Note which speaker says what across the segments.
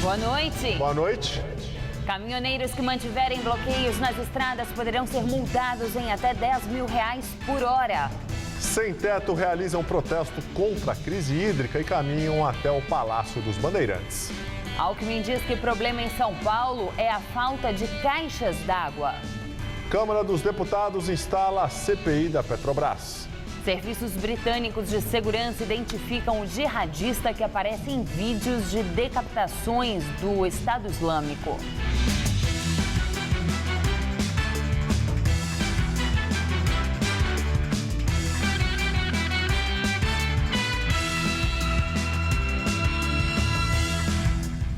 Speaker 1: Boa noite.
Speaker 2: Boa noite.
Speaker 1: Caminhoneiros que mantiverem bloqueios nas estradas poderão ser multados em até R$10 mil por hora.
Speaker 2: Sem Teto realizam protesto contra a crise hídrica e caminham até o Palácio dos Bandeirantes.
Speaker 1: Alckmin diz que o problema em São Paulo é a falta de caixas d'água.
Speaker 2: Câmara dos Deputados instala a CPI da Petrobras.
Speaker 1: Serviços britânicos de segurança identificam o jihadista que aparece em vídeos de decapitações do Estado Islâmico.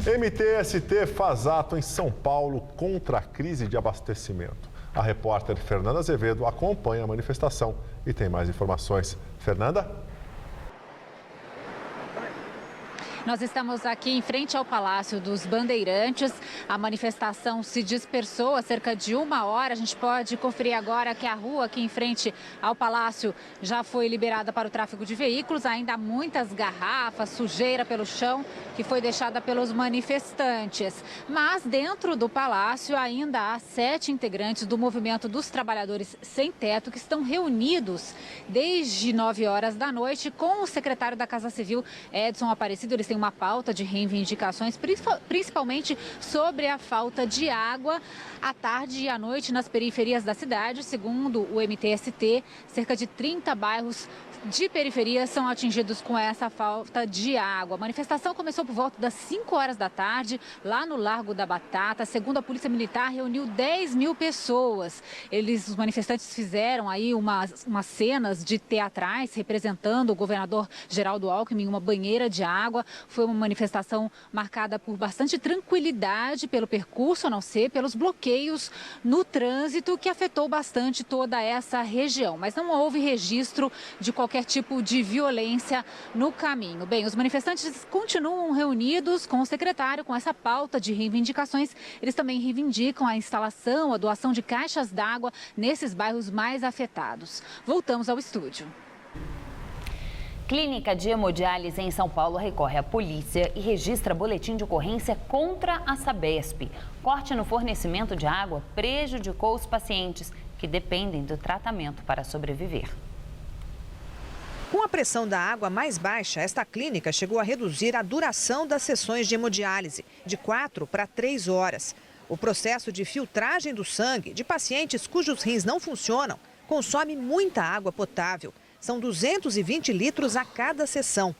Speaker 2: MTST faz ato em São Paulo contra a crise de abastecimento. A repórter Fernanda Azevedo acompanha a manifestação e tem mais informações. Fernanda?
Speaker 3: Nós estamos aqui em frente ao Palácio dos Bandeirantes. A manifestação se dispersou há cerca de 1 hora. A gente pode conferir agora que a rua aqui em frente ao Palácio já foi liberada para o tráfego de veículos. Ainda há muitas garrafas, sujeira pelo chão que foi deixada pelos manifestantes. Mas dentro do Palácio ainda há 7 integrantes do Movimento dos Trabalhadores Sem Teto que estão reunidos desde 9 horas da noite com o secretário da Casa Civil, Edson Aparecido. Eles têm uma pauta de reivindicações, principalmente sobre a falta de água à tarde e à noite nas periferias da cidade. Segundo o MTST, cerca de 30 bairros de periferia são atingidos com essa falta de água. A manifestação começou por volta das 5 horas da tarde, lá no Largo da Batata. Segundo a Polícia Militar, reuniu 10 mil pessoas. Os manifestantes fizeram aí umas cenas de teatrais representando o governador Geraldo Alckmin em uma banheira de água. Foi uma manifestação marcada por bastante tranquilidade pelo percurso, a não ser pelos bloqueios no trânsito que afetou bastante toda essa região. Mas não houve registro de qualquer tipo de violência no caminho. Bem, os manifestantes continuam reunidos com o secretário com essa pauta de reivindicações. Eles também reivindicam a instalação, a doação de caixas d'água nesses bairros mais afetados. Voltamos ao estúdio.
Speaker 1: Clínica de hemodiálise em São Paulo recorre à polícia e registra boletim de ocorrência contra a Sabesp. Corte no fornecimento de água prejudicou os pacientes que dependem do tratamento para sobreviver.
Speaker 4: Com a pressão da água mais baixa, esta clínica chegou a reduzir a duração das sessões de hemodiálise, de 4 para 3 horas. O processo de filtragem do sangue de pacientes cujos rins não funcionam consome muita água potável. São 220 litros a cada sessão.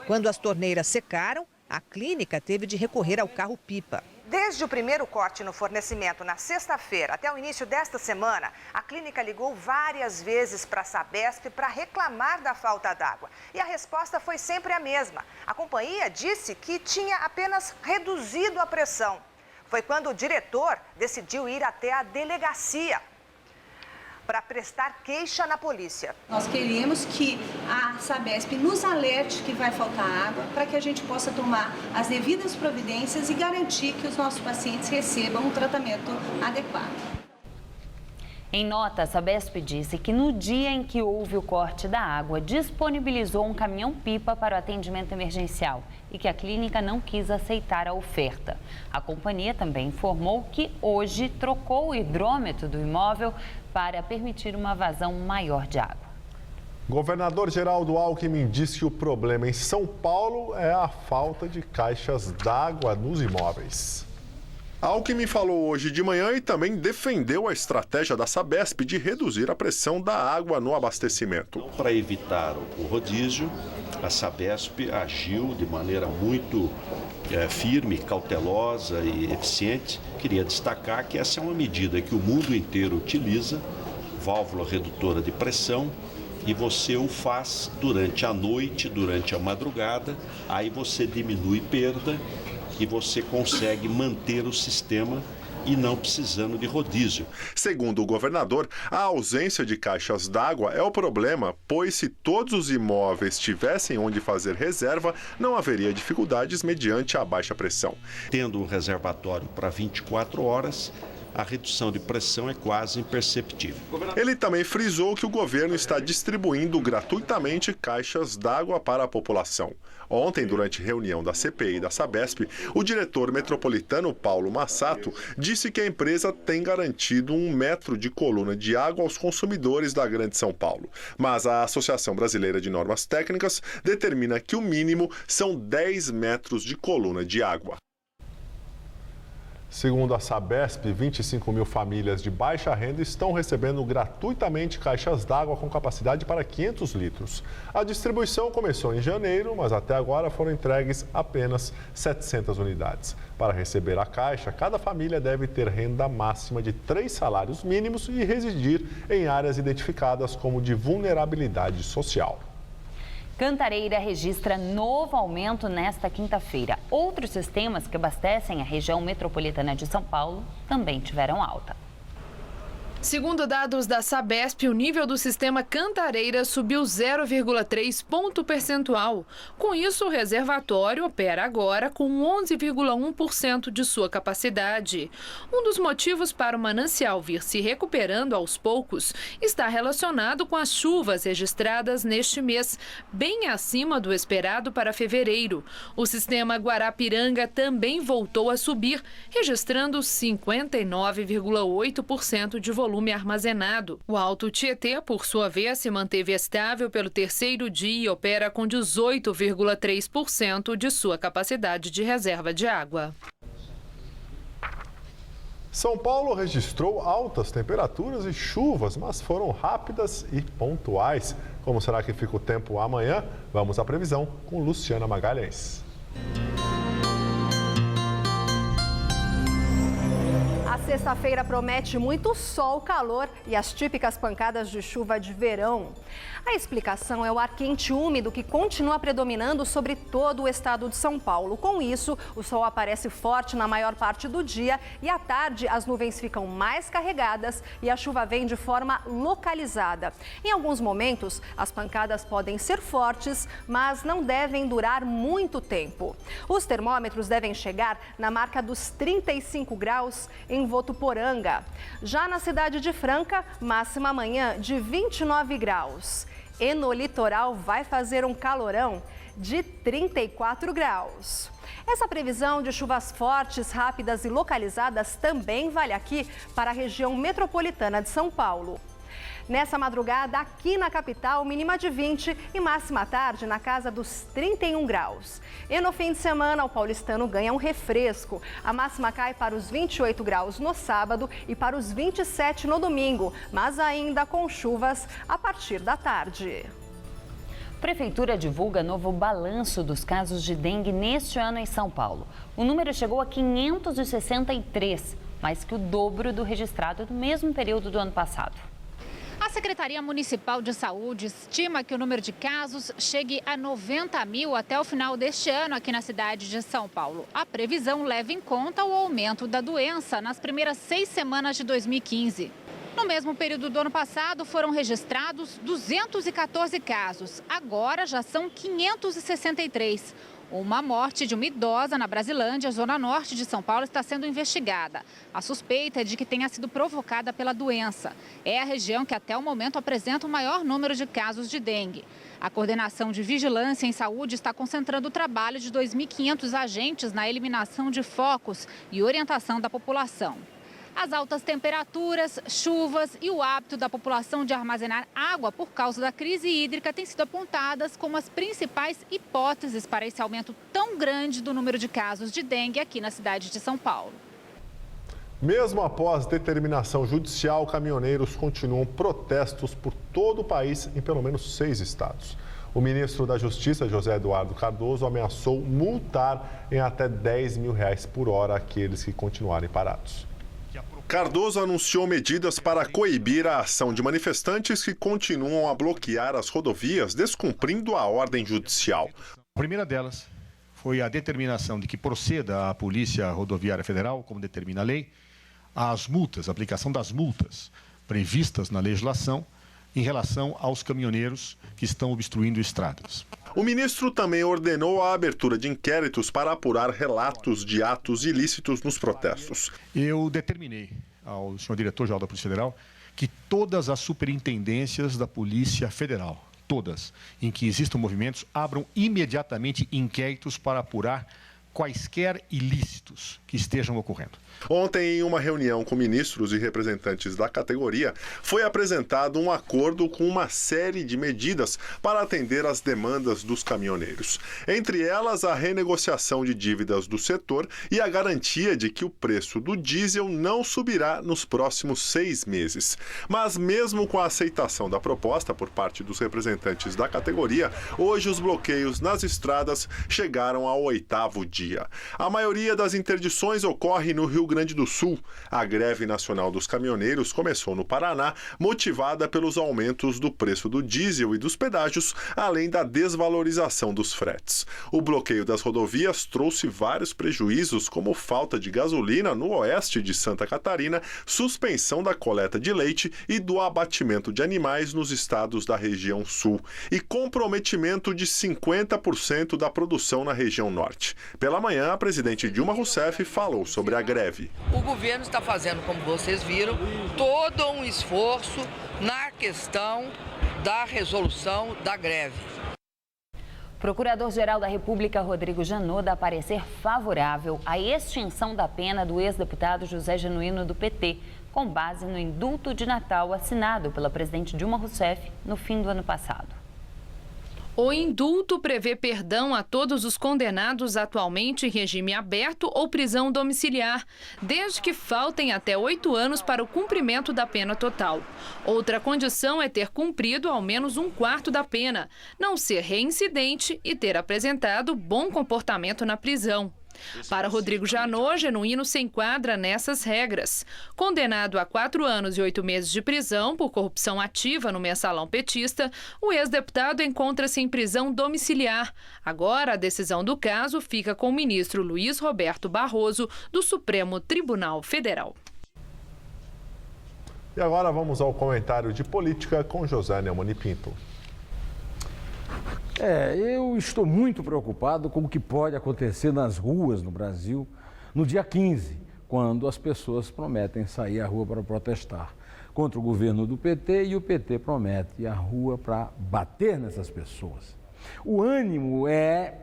Speaker 4: Quando as torneiras secaram, a clínica teve de recorrer ao carro-pipa. Desde o primeiro corte no fornecimento na sexta-feira até o início desta semana, a clínica ligou várias vezes para a Sabesp para reclamar da falta d'água. E a resposta foi sempre a mesma. A companhia disse que tinha apenas reduzido a pressão. Foi quando o diretor decidiu ir até a delegacia para prestar queixa na polícia.
Speaker 5: Nós queremos que a Sabesp nos alerte que vai faltar água para que a gente possa tomar as devidas providências e garantir que os nossos pacientes recebam um tratamento adequado.
Speaker 1: Em nota, a Sabesp disse que no dia em que houve o corte da água, disponibilizou um caminhão-pipa para o atendimento emergencial e que a clínica não quis aceitar a oferta. A companhia também informou que hoje trocou o hidrômetro do imóvel para permitir uma vazão maior de água.
Speaker 2: Governador Geraldo Alckmin disse que o problema em São Paulo é a falta de caixas d'água nos imóveis. Alckmin falou hoje de manhã e também defendeu a estratégia da Sabesp de reduzir a pressão da água no abastecimento.
Speaker 6: Para evitar o rodízio, a Sabesp agiu de maneira muito firme, cautelosa e eficiente. Queria destacar que essa é uma medida que o mundo inteiro utiliza, válvula redutora de pressão, e você o faz durante a noite, durante a madrugada, aí você diminui perda e você consegue manter o sistema e não precisando de rodízio.
Speaker 2: Segundo o governador, a ausência de caixas d'água é o problema, pois se todos os imóveis tivessem onde fazer reserva, não haveria dificuldades mediante a baixa pressão.
Speaker 6: Tendo um reservatório para 24 horas, a redução de pressão é quase imperceptível.
Speaker 2: Ele também frisou que o governo está distribuindo gratuitamente caixas d'água para a população. Ontem, durante reunião da CPI e da Sabesp, o diretor metropolitano Paulo Massato disse que a empresa tem garantido 1 metro de coluna de água aos consumidores da Grande São Paulo. Mas a Associação Brasileira de Normas Técnicas determina que o mínimo são 10 metros de coluna de água. Segundo a Sabesp, 25 mil famílias de baixa renda estão recebendo gratuitamente caixas d'água com capacidade para 500 litros. A distribuição começou em janeiro, mas até agora foram entregues apenas 700 unidades. Para receber a caixa, cada família deve ter renda máxima de 3 salários mínimos e residir em áreas identificadas como de vulnerabilidade social.
Speaker 1: Cantareira registra novo aumento nesta quinta-feira. Outros sistemas que abastecem a região metropolitana de São Paulo também tiveram alta.
Speaker 7: Segundo dados da Sabesp, o nível do sistema Cantareira subiu 0,3 ponto percentual. Com isso, o reservatório opera agora com 11,1% de sua capacidade. Um dos motivos para o manancial vir se recuperando aos poucos está relacionado com as chuvas registradas neste mês, bem acima do esperado para fevereiro. O sistema Guarapiranga também voltou a subir, registrando 59,8% de volume armazenado. O Alto Tietê, por sua vez, se manteve estável pelo terceiro dia e opera com 18,3% de sua capacidade de reserva de água.
Speaker 2: São Paulo registrou altas temperaturas e chuvas, mas foram rápidas e pontuais. Como será que fica o tempo amanhã? Vamos à previsão com Luciana Magalhães.
Speaker 8: A sexta-feira promete muito sol, calor e as típicas pancadas de chuva de verão. A explicação é o ar quente úmido que continua predominando sobre todo o estado de São Paulo. Com isso, o sol aparece forte na maior parte do dia e à tarde as nuvens ficam mais carregadas e a chuva vem de forma localizada. Em alguns momentos, as pancadas podem ser fortes, mas não devem durar muito tempo. Os termômetros devem chegar na marca dos 35 graus em Votuporanga. Já na cidade de Franca, máxima amanhã de 29 graus. E no litoral vai fazer um calorão de 34 graus. Essa previsão de chuvas fortes, rápidas e localizadas também vale aqui para a região metropolitana de São Paulo. Nessa madrugada, aqui na capital, mínima de 20 e máxima à tarde na casa dos 31 graus. E no fim de semana, o paulistano ganha um refresco. A máxima cai para os 28 graus no sábado e para os 27 no domingo, mas ainda com chuvas a partir da tarde.
Speaker 1: A Prefeitura divulga novo balanço dos casos de dengue neste ano em São Paulo. O número chegou a 563, mais que o dobro do registrado no mesmo período do ano passado.
Speaker 3: A Secretaria Municipal de Saúde estima que o número de casos chegue a 90 mil até o final deste ano aqui na cidade de São Paulo. A previsão leva em conta o aumento da doença nas primeiras 6 semanas de 2015. No mesmo período do ano passado, foram registrados 214 casos. Agora já são 563. Uma morte de uma idosa na Brasilândia, zona norte de São Paulo, está sendo investigada. A suspeita é de que tenha sido provocada pela doença. É a região que até o momento apresenta o maior número de casos de dengue. A Coordenação de Vigilância em Saúde está concentrando o trabalho de 2.500 agentes na eliminação de focos e orientação da população. As altas temperaturas, chuvas e o hábito da população de armazenar água por causa da crise hídrica têm sido apontadas como as principais hipóteses para esse aumento tão grande do número de casos de dengue aqui na cidade de São Paulo.
Speaker 2: Mesmo após determinação judicial, caminhoneiros continuam protestos por todo o país em pelo menos 6 estados. O ministro da Justiça, José Eduardo Cardoso, ameaçou multar em até R$10 mil por hora aqueles que continuarem parados. Cardoso anunciou medidas para coibir a ação de manifestantes que continuam a bloquear as rodovias, descumprindo a ordem judicial.
Speaker 9: A primeira delas foi a determinação de que proceda a Polícia Rodoviária Federal, como determina a lei, as multas, a aplicação das multas previstas na legislação em relação aos caminhoneiros que estão obstruindo estradas.
Speaker 2: O ministro também ordenou a abertura de inquéritos para apurar relatos de atos ilícitos nos protestos.
Speaker 9: Eu determinei ao senhor diretor-geral da Polícia Federal que todas as superintendências da Polícia Federal, todas, em que existam movimentos, abram imediatamente inquéritos para apurar quaisquer ilícitos que estejam ocorrendo.
Speaker 2: Ontem, em uma reunião com ministros e representantes da categoria, foi apresentado um acordo com uma série de medidas para atender às demandas dos caminhoneiros. Entre elas, a renegociação de dívidas do setor e a garantia de que o preço do diesel não subirá nos próximos 6 meses. Mas mesmo com a aceitação da proposta por parte dos representantes da categoria, hoje os bloqueios nas estradas chegaram ao 8º dia. A maioria das interdições ocorre no Rio Grande do Sul. A greve nacional dos caminhoneiros começou no Paraná, motivada pelos aumentos do preço do diesel e dos pedágios, além da desvalorização dos fretes. O bloqueio das rodovias trouxe vários prejuízos, como falta de gasolina no oeste de Santa Catarina, suspensão da coleta de leite e do abatimento de animais nos estados da região sul e comprometimento de 50% da produção na região norte. Pela manhã, a presidente Dilma Rousseff falou sobre a greve.
Speaker 10: O governo está fazendo, como vocês viram, todo um esforço na questão da resolução da greve.
Speaker 1: Procurador-Geral da República, Rodrigo Janot, dá parecer favorável à extinção da pena do ex-deputado José Genuíno do PT, com base no indulto de Natal assinado pela presidente Dilma Rousseff no fim do ano passado.
Speaker 7: O indulto prevê perdão a todos os condenados atualmente em regime aberto ou prisão domiciliar, desde que faltem até 8 anos para o cumprimento da pena total. Outra condição é ter cumprido ao menos 1/4 da pena, não ser reincidente e ter apresentado bom comportamento na prisão. Para Rodrigo Janot, Genuíno se enquadra nessas regras. Condenado a 4 anos e 8 meses de prisão por corrupção ativa no mensalão petista, o ex-deputado encontra-se em prisão domiciliar. Agora, a decisão do caso fica com o ministro Luiz Roberto Barroso, do Supremo Tribunal Federal.
Speaker 2: E agora vamos ao comentário de política com José Neumann Pinto.
Speaker 11: Eu estou muito preocupado com o que pode acontecer nas ruas no Brasil no dia 15, quando as pessoas prometem sair à rua para protestar contra o governo do PT e o PT promete ir à rua para bater nessas pessoas. O ânimo é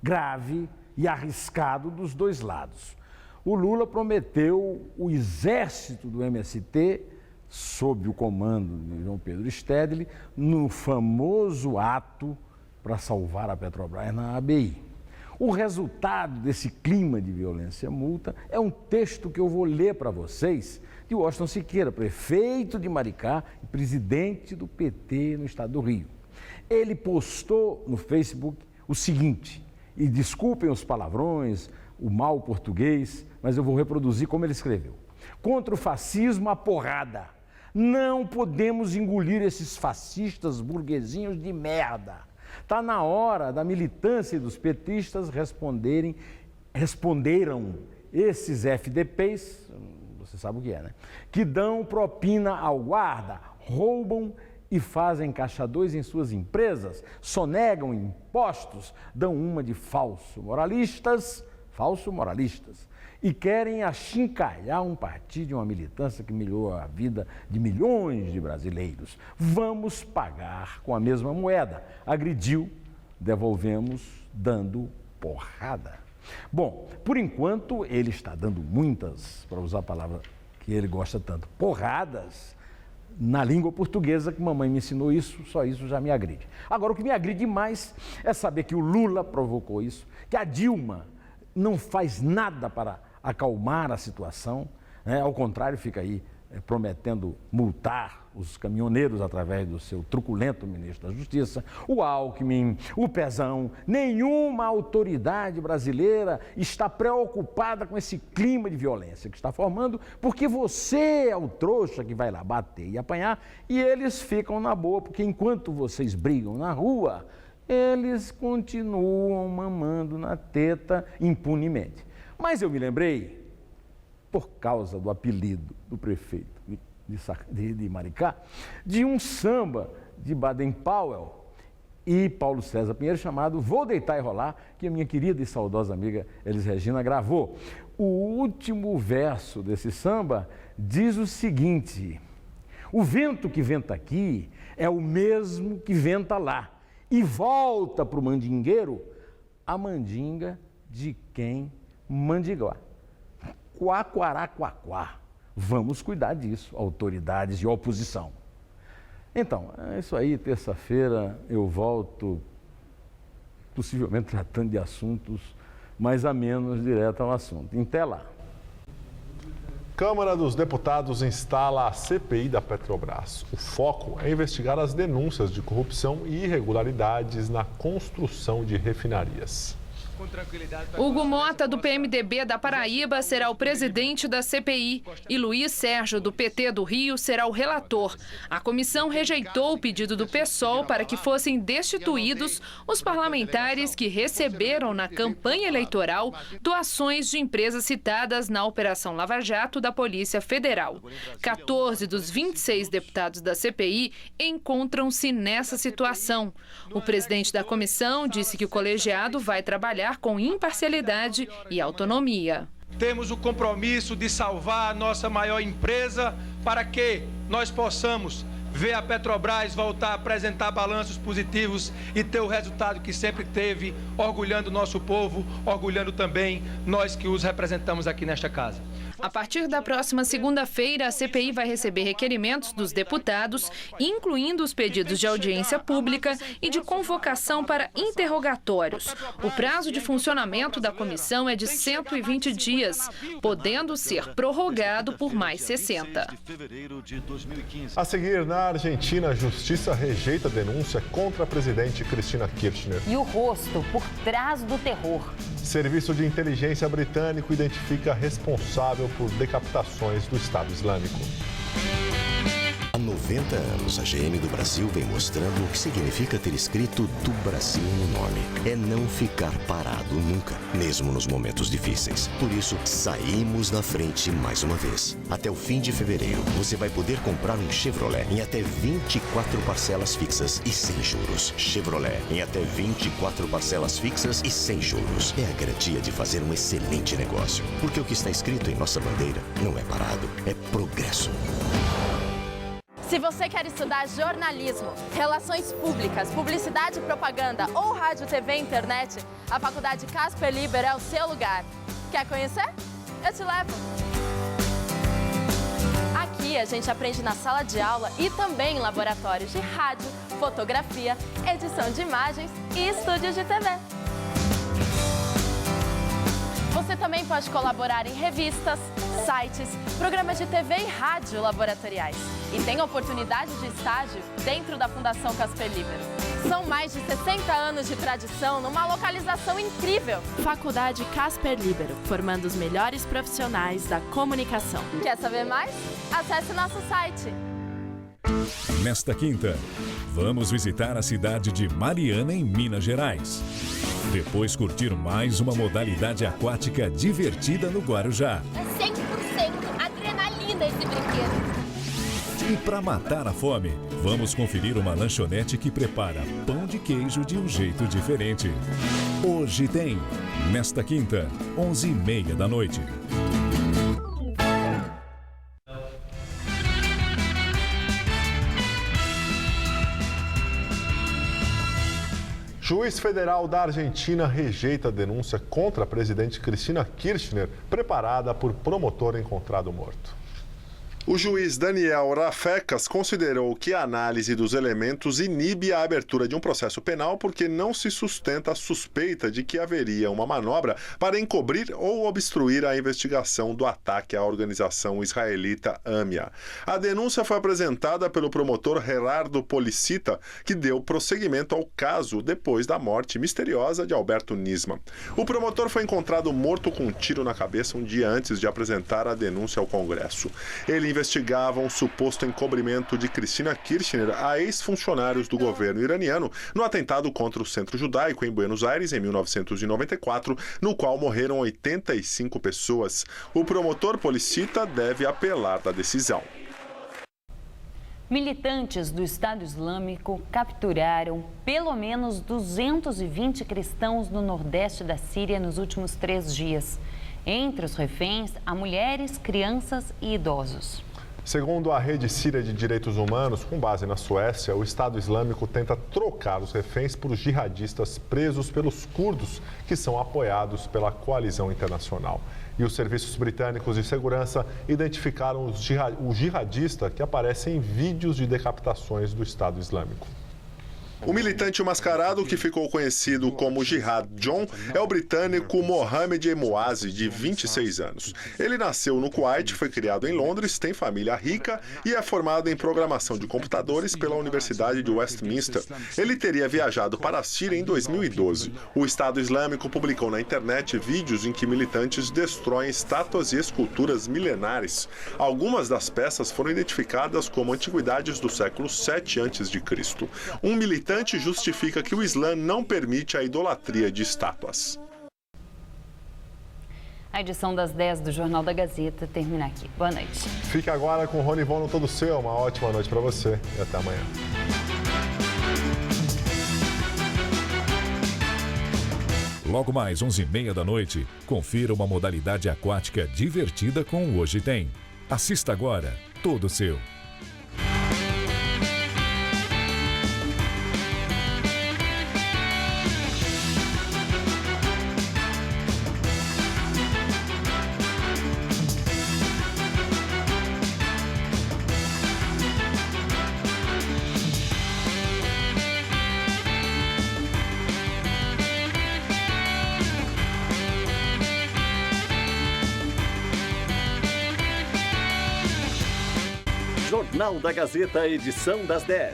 Speaker 11: grave e arriscado dos dois lados. O Lula prometeu o exército do MST, sob o comando de João Pedro Stedley, no famoso ato para salvar a Petrobras na ABI. O resultado desse clima de violência multa é um texto que eu vou ler para vocês de Washington Siqueira, prefeito de Maricá e presidente do PT no estado do Rio. Ele postou no Facebook o seguinte, e desculpem os palavrões, o mau português, mas eu vou reproduzir como ele escreveu. Contra o fascismo, a porrada. Não podemos engolir esses fascistas burguesinhos de merda. Está na hora da militância e dos petistas responderam esses FDPs, você sabe o que é, né? Que dão propina ao guarda, roubam e fazem caixa 2 em suas empresas, sonegam impostos, dão uma de falso moralistas, e querem achincalhar um partido e uma militância que melhorou a vida de milhões de brasileiros. Vamos pagar com a mesma moeda. Agrediu, devolvemos dando porrada. Bom, por enquanto ele está dando muitas, para usar a palavra que ele gosta tanto, porradas na língua portuguesa, que mamãe me ensinou isso, só isso já me agride. Agora, o que me agride mais é saber que o Lula provocou isso, que a Dilma não faz nada para acalmar a situação, né? Ao contrário, fica aí prometendo multar os caminhoneiros através do seu truculento ministro da Justiça, o Alckmin, o Pezão. Nenhuma autoridade brasileira está preocupada com esse clima de violência que está formando, porque você é o trouxa que vai lá bater e apanhar, e eles ficam na boa, porque enquanto vocês brigam na rua, eles continuam mamando na teta impunemente. Mas eu me lembrei, por causa do apelido do prefeito de Maricá, de um samba de Baden-Powell, e Paulo César Pinheiro, chamado Vou Deitar e Rolar, que a minha querida e saudosa amiga Elis Regina gravou. O último verso desse samba diz o seguinte: o vento que venta aqui é o mesmo que venta lá e volta para o mandingueiro a mandinga de quem mandiguar. Quaquaraquaquá. Vamos cuidar disso, autoridades e oposição. Então, é isso aí, terça-feira eu volto, possivelmente tratando de assuntos mais a menos direto ao assunto. Até lá.
Speaker 2: Câmara dos Deputados instala a CPI da Petrobras. O foco é investigar as denúncias de corrupção e irregularidades na construção de refinarias.
Speaker 7: Hugo Mota, do PMDB da Paraíba, será o presidente da CPI e Luiz Sérgio, do PT do Rio, será o relator. A comissão rejeitou o pedido do PSOL para que fossem destituídos os parlamentares que receberam na campanha eleitoral doações de empresas citadas na Operação Lava Jato da Polícia Federal. 14 dos 26 deputados da CPI encontram-se nessa situação. O presidente da comissão disse que o colegiado vai trabalhar com imparcialidade e autonomia.
Speaker 12: Temos o compromisso de salvar a nossa maior empresa para que nós possamos ver a Petrobras voltar a apresentar balanços positivos e ter o resultado que sempre teve, orgulhando o nosso povo, orgulhando também nós que os representamos aqui nesta casa.
Speaker 7: A partir da próxima segunda-feira, a CPI vai receber requerimentos dos deputados, incluindo os pedidos de audiência pública e de convocação para interrogatórios. O prazo de funcionamento da comissão é de 120 dias, podendo ser prorrogado por mais 60.
Speaker 2: A seguir, na Argentina, a justiça rejeita a denúncia contra a presidente Cristina Kirchner.
Speaker 1: E o rosto por trás do terror.
Speaker 2: Serviço de inteligência britânico identifica responsável por decapitações do Estado Islâmico.
Speaker 13: Há 90 anos, a GM do Brasil vem mostrando o que significa ter escrito do Brasil no nome. É não ficar parado nunca, mesmo nos momentos difíceis. Por isso, saímos na frente mais uma vez. Até o fim de fevereiro, você vai poder comprar um Chevrolet em até 24 parcelas fixas e sem juros. Chevrolet em até 24 parcelas fixas e sem juros. É a garantia de fazer um excelente negócio. Porque o que está escrito em nossa bandeira não é parado, é progresso.
Speaker 14: Se você quer estudar jornalismo, relações públicas, publicidade e propaganda ou rádio, TV e internet, a Faculdade Casper Libero é o seu lugar. Quer conhecer? Eu te levo! Aqui a gente aprende na sala de aula e também em laboratórios de rádio, fotografia, edição de imagens e estúdios de TV. Você também pode colaborar em revistas, sites, programas de TV e rádio laboratoriais. E tem oportunidade de estágio dentro da Fundação Casper Libero. São mais de 60 anos de tradição numa localização incrível.
Speaker 15: Faculdade Casper Libero, formando os melhores profissionais da comunicação.
Speaker 14: Quer saber mais? Acesse nosso site.
Speaker 16: Nesta quinta, vamos visitar a cidade de Mariana, em Minas Gerais. Depois curtir mais uma modalidade aquática divertida no Guarujá.
Speaker 17: É 100% adrenalina esse brinquedo.
Speaker 16: E para matar a fome, vamos conferir uma lanchonete que prepara pão de queijo de um jeito diferente. Hoje tem, nesta quinta, 11h30 da noite.
Speaker 2: Juiz federal da Argentina rejeita a denúncia contra a presidente Cristina Kirchner, preparada por promotor encontrado morto. O juiz Daniel Rafecas considerou que a análise dos elementos inibe a abertura de um processo penal porque não se sustenta a suspeita de que haveria uma manobra para encobrir ou obstruir a investigação do ataque à organização israelita AMIA. A denúncia foi apresentada pelo promotor Gerardo Policita, que deu prosseguimento ao caso depois da morte misteriosa de Alberto Nisman. O promotor foi encontrado morto com um tiro na cabeça um dia antes de apresentar a denúncia ao Congresso. Ele investigava um suposto encobrimento de Cristina Kirchner a ex-funcionários do governo iraniano no atentado contra o Centro Judaico em Buenos Aires em 1994, no qual morreram 85 pessoas. O promotor Policita deve apelar da decisão.
Speaker 1: Militantes do Estado Islâmico capturaram pelo menos 220 cristãos no nordeste da Síria nos últimos 3 dias. Entre os reféns, há mulheres, crianças e idosos.
Speaker 2: Segundo a Rede Síria de Direitos Humanos, com base na Suécia, o Estado Islâmico tenta trocar os reféns por jihadistas presos pelos curdos, que são apoiados pela coalizão internacional. E os serviços britânicos de segurança identificaram o jihadista que aparece em vídeos de decapitações do Estado Islâmico. O militante mascarado, que ficou conhecido como Jihad John, é o britânico Mohamed Emouazi, de 26 anos. Ele nasceu no Kuwait, foi criado em Londres, tem família rica e é formado em programação de computadores pela Universidade de Westminster. Ele teria viajado para a Síria em 2012. O Estado Islâmico publicou na internet vídeos em que militantes destroem estátuas e esculturas milenares. Algumas das peças foram identificadas como antiguidades do século 7 a.C. Um militante justifica que o Islã não permite a idolatria de estátuas.
Speaker 1: A edição das 10 do Jornal da Gazeta termina aqui. Boa noite.
Speaker 2: Fique agora com o Rony Von no Todo Seu. Uma ótima noite para você e até amanhã.
Speaker 16: Logo mais 11h30 da noite, confira uma modalidade aquática divertida com o Hoje Tem. Assista agora, Todo Seu.
Speaker 18: Jornal da Gazeta, edição das 10.